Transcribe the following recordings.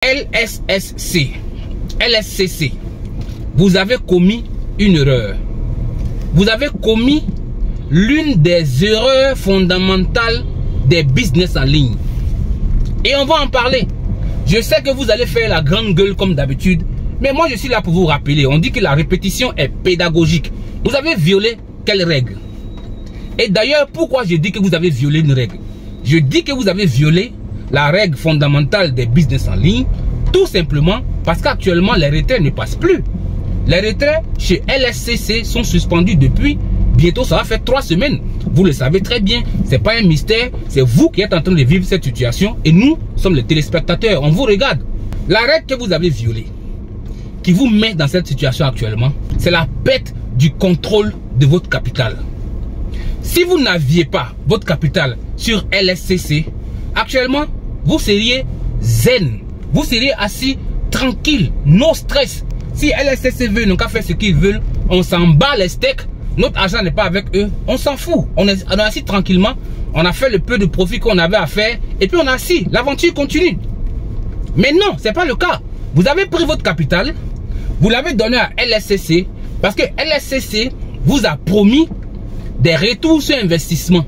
LSCC, vous avez commis une erreur. Vous avez commis l'une des erreurs fondamentales des business en ligne. Et on va en parler. Je sais que vous allez faire la grande gueule comme d'habitude, mais moi je suis là pour vous rappeler. On dit que la répétition est pédagogique. Vous avez violé quelle règle? Et d'ailleurs, pourquoi je dis que vous avez violé une règle? Je dis que vous avez violé la règle fondamentale des business en ligne, tout simplement parce qu'actuellement les retraits ne passent plus. Les retraits chez LSCC sont suspendus depuis bientôt, ça va faire 3 semaines. Vous le savez très bien, c'est pas un mystère, c'est vous qui êtes en train de vivre cette situation et nous sommes les téléspectateurs, on vous regarde. La règle que vous avez violée, qui vous met dans cette situation actuellement, c'est la perte du contrôle de votre capital. Si vous n'aviez pas votre capital sur LSCC, actuellement, vous seriez zen. Vous seriez assis tranquille, no stress. Si LSCC veut, n'ont qu'à faire ce qu'ils veulent, on s'en bat les steaks, notre argent n'est pas avec eux, on s'en fout. On est assis tranquillement, on a fait le peu de profit qu'on avait à faire, et puis on est assis, l'aventure continue. Mais non, ce n'est pas le cas. Vous avez pris votre capital, vous l'avez donné à LSCC, parce que LSCC vous a promis des retours sur investissement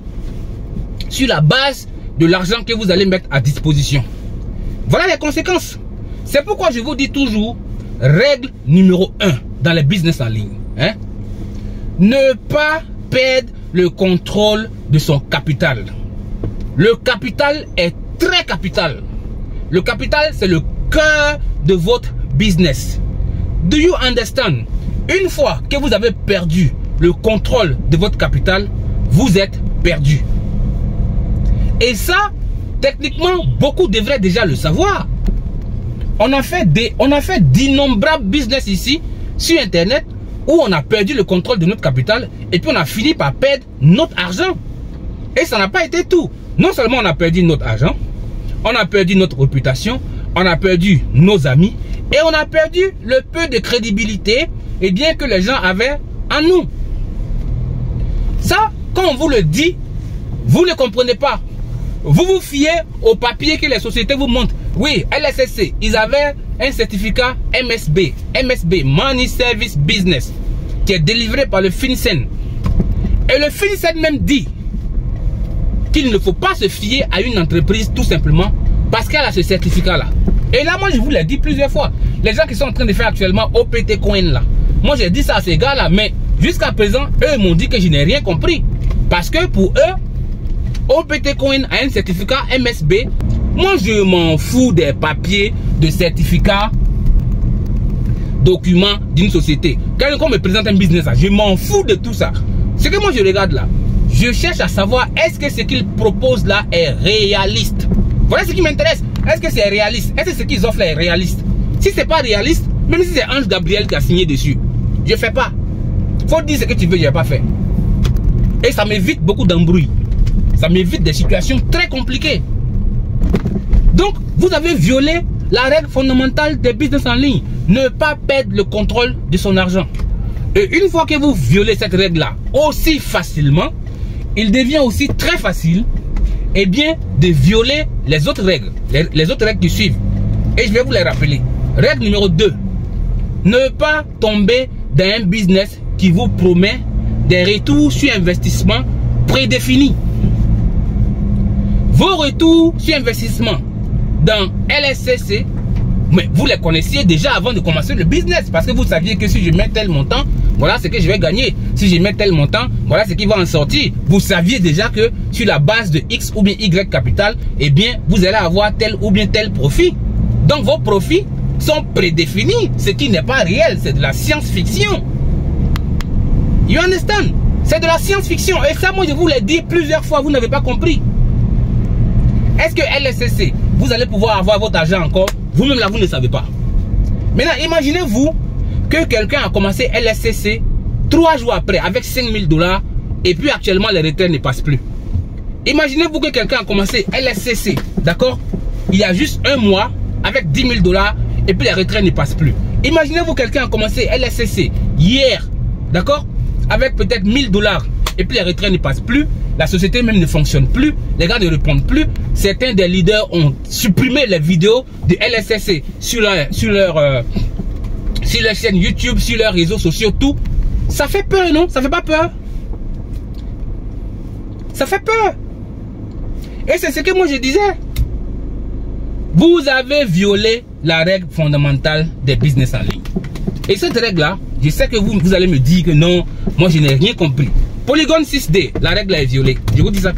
sur la base de l'argent que vous allez mettre à disposition. Voilà les conséquences. C'est pourquoi je vous dis toujours, règle numéro 1 dans les business en ligne. Ne pas perdre le contrôle de son capital. Le capital est très capital. Le capital, c'est le cœur de votre business. Do you understand? Une fois que vous avez perdu le contrôle de votre capital, vous êtes perdu. Et ça, techniquement, beaucoup devraient déjà le savoir. On a fait d'innombrables business ici, sur Internet, où on a perdu le contrôle de notre capital, et puis on a fini par perdre notre argent. Et ça n'a pas été tout. Non seulement on a perdu notre argent, on a perdu notre réputation, on a perdu nos amis, et on a perdu le peu de crédibilité, et bien que les gens avaient en nous. Ça, quand on vous le dit, vous ne comprenez pas. Vous vous fiez aux papiers que les sociétés vous montrent. Oui, LSCC, ils avaient un certificat MSB, Money Service Business, qui est délivré par le FinCEN. Et le FinCEN même dit qu'il ne faut pas se fier à une entreprise tout simplement parce qu'elle a ce certificat-là. Et là, moi, je vous l'ai dit plusieurs fois. Les gens qui sont en train de faire actuellement OPT Coin là, moi, j'ai dit ça à ces gars-là, mais jusqu'à présent, eux m'ont dit que je n'ai rien compris. Parce que pour eux, OPT Coin a un certificat MSB. Moi, je m'en fous des papiers de certificat, documents d'une société. Quand on me présente un business, je m'en fous de tout ça. Ce que moi, je regarde là, je cherche à savoir est-ce que ce qu'ils proposent là est réaliste. Voilà ce qui m'intéresse. Est-ce que c'est réaliste? Est-ce que ce qu'ils offrent là est réaliste? Si c'est pas réaliste, même si c'est Ange Gabriel qui a signé dessus, je fais pas. Faut dire ce que tu veux, je vais pas faire. Et ça m'évite beaucoup d'embrouilles. Ça m'évite des situations très compliquées. Donc, vous avez violé la règle fondamentale des business en ligne. Ne pas perdre le contrôle de son argent. Et une fois que vous violez cette règle-là aussi facilement, il devient aussi très facile de violer les autres règles. Les autres règles qui suivent. Et je vais vous les rappeler. Règle numéro 2. Ne pas tomber dans un business qui vous promet des retours sur investissement prédéfinis. Vos retours sur investissement dans LSCC, mais vous les connaissiez déjà avant de commencer le business, parce que vous saviez que si je mets tel montant, voilà ce que je vais gagner. Si je mets tel montant, voilà ce qui va en sortir. Vous saviez déjà que sur la base de X ou bien Y capital, eh bien, vous allez avoir tel ou bien tel profit. Donc vos profits sont prédéfinis, ce qui n'est pas réel, c'est de la science-fiction. You understand? C'est de la science-fiction. Et ça, moi, je vous l'ai dit plusieurs fois, vous n'avez pas compris. Est-ce que LSCC, vous allez pouvoir avoir votre argent encore? Vous-même là, vous ne savez pas. Maintenant, imaginez-vous que quelqu'un a commencé LSCC 3 jours après avec 5000 $ et puis actuellement les retraits ne passent plus. Imaginez-vous que quelqu'un a commencé LSCC, d'accord, il y a juste 1 mois avec 10 000 $ et puis les retraits ne passent plus. Imaginez-vous quelqu'un a commencé LSCC hier, d'accord, avec peut-être 1000 $. Et puis les retraits ne passent plus, la société même ne fonctionne plus, les gars ne répondent plus. Certains des leaders ont supprimé les vidéos de LSCC sur leur chaîne YouTube, sur leurs réseaux sociaux, tout. Ça fait peur, non? Ça fait pas peur? Ça fait peur. Et c'est ce que moi je disais. Vous avez violé la règle fondamentale des business en ligne. Et cette règle-là, je sais que vous allez me dire que non, moi je n'ai rien compris. Polygon 6D, la règle est violée. Je vous dis ça.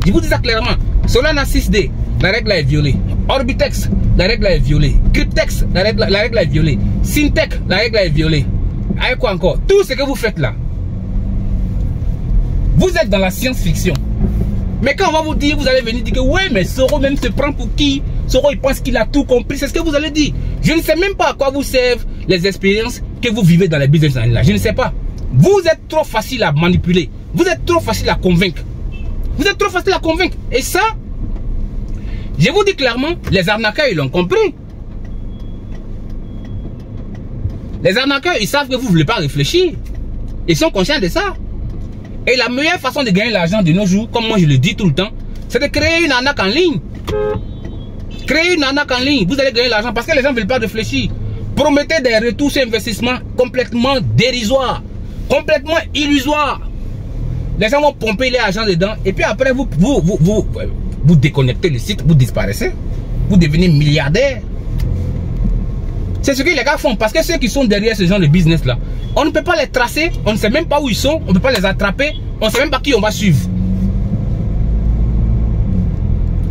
Je vous dis ça clairement. Solana 6D, la règle est violée. Orbitex, la règle est violée. Cryptex, la règle est violée. Syntech, la règle est violée. Avec quoi encore? Tout ce que vous faites là, vous êtes dans la science-fiction. Mais quand on va vous dire, vous allez venir dire que ouais, mais Soro même se prend pour qui? Soro il pense qu'il a tout compris. C'est ce que vous allez dire. Je ne sais même pas à quoi vous servent les expériences que vous vivez dans les business en ligne là. Je ne sais pas. Vous êtes trop facile à manipuler. Vous êtes trop facile à convaincre. Vous êtes trop facile à convaincre. Et ça, je vous dis clairement, les arnaqueurs, ils l'ont compris. Les arnaqueurs, ils savent que vous ne voulez pas réfléchir. Ils sont conscients de ça. Et la meilleure façon de gagner l'argent de nos jours, comme moi je le dis tout le temps, c'est de créer une arnaque en ligne. Créer une arnaque en ligne. Vous allez gagner l'argent parce que les gens ne veulent pas réfléchir. Promettez des retours sur investissement complètement dérisoires. Complètement illusoires. Les gens vont pomper les argent dedans. Et puis après, vous déconnectez le site, vous disparaissez. Vous devenez milliardaire. C'est ce que les gars font. Parce que ceux qui sont derrière ce genre de business là, on ne peut pas les tracer. On ne sait même pas où ils sont. On ne peut pas les attraper. On ne sait même pas qui on va suivre.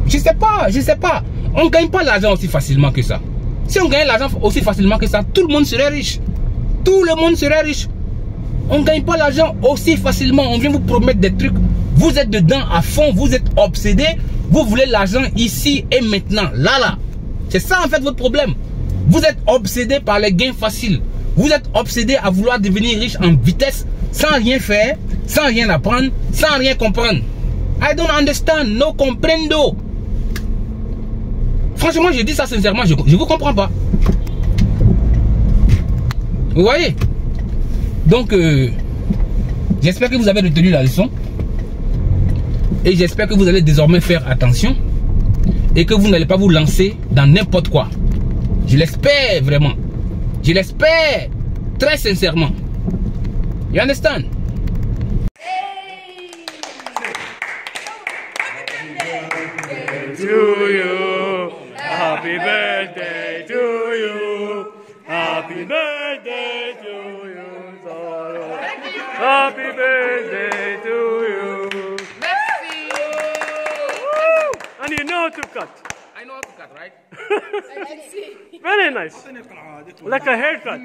Je sais pas. Je sais pas. On ne gagne pas l'argent aussi facilement que ça. Si on gagnait l'argent aussi facilement que ça, tout le monde serait riche. Tout le monde serait riche. On ne gagne pas l'argent aussi facilement. On vient vous promettre des trucs. Vous êtes dedans à fond. Vous êtes obsédé. Vous voulez l'argent ici et maintenant. Là. C'est ça en fait votre problème. Vous êtes obsédé par les gains faciles. Vous êtes obsédé à vouloir devenir riche en vitesse, sans rien faire, sans rien apprendre, sans rien comprendre. I don't understand, no comprendo. Franchement, je dis ça sincèrement, je ne vous comprends pas. Vous voyez? Donc, j'espère que vous avez retenu la leçon. Et j'espère que vous allez désormais faire attention. Et que vous n'allez pas vous lancer dans n'importe quoi. Je l'espère vraiment. Je l'espère très sincèrement. You understand? To you, happy birthday to you, happy birthday to you, Soro. Happy birthday to you. Merci. And you know how to cut. I know how to cut, right? Very nice. Like a haircut.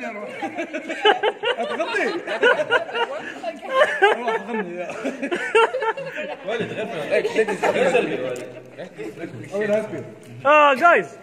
Guys.